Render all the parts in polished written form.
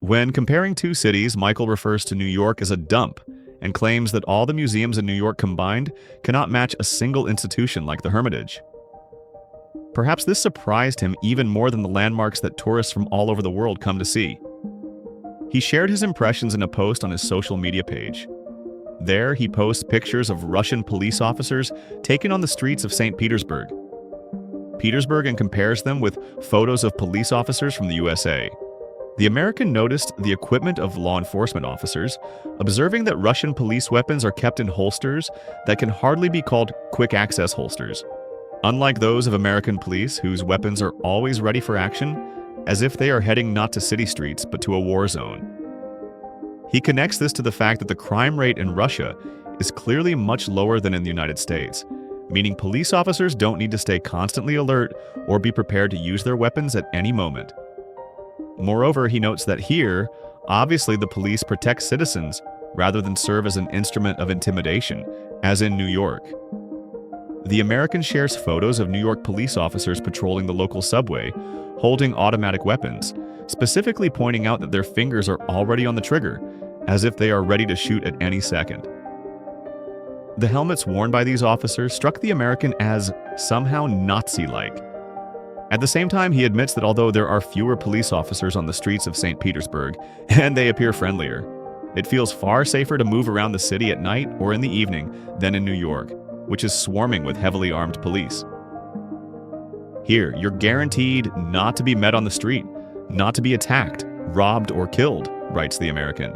When comparing two cities, Michael refers to New York as a dump and claims that all the museums in New York combined cannot match a single institution like the Hermitage. Perhaps this surprised him even more than the landmarks that tourists from all over the world come to see. He shared his impressions in a post on his social media page. There, he posts pictures of Russian police officers taken on the streets of St. Petersburg, and compares them with photos of police officers from the USA. The American noticed the equipment of law enforcement officers, observing that Russian police weapons are kept in holsters that can hardly be called quick-access holsters, unlike those of American police, whose weapons are always ready for action, as if they are heading not to city streets but to a war zone. He connects this to the fact that the crime rate in Russia is clearly much lower than in the United States, meaning police officers don't need to stay constantly alert or be prepared to use their weapons at any moment. Moreover, he notes that here, obviously the police protect citizens rather than serve as an instrument of intimidation, as in New York. The American shares photos of New York police officers patrolling the local subway, holding automatic weapons, specifically pointing out that their fingers are already on the trigger, as if they are ready to shoot at any second. The helmets worn by these officers struck the American as somehow Nazi-like. At the same time, he admits that although there are fewer police officers on the streets of St. Petersburg, and they appear friendlier, it feels far safer to move around the city at night or in the evening than in New York, which is swarming with heavily armed police. Here, you're guaranteed not to be met on the street, not to be attacked, robbed, or killed, writes the American.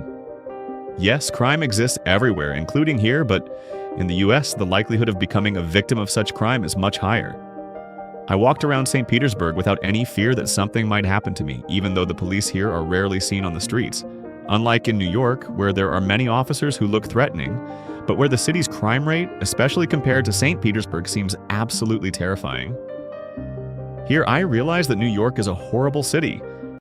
Yes, crime exists everywhere, including here, but in the US, the likelihood of becoming a victim of such crime is much higher. I walked around St. Petersburg without any fear that something might happen to me, even though the police here are rarely seen on the streets. Unlike in New York, where there are many officers who look threatening, but where the city's crime rate, especially compared to St. Petersburg, seems absolutely terrifying. Here, I realize that New York is a horrible city,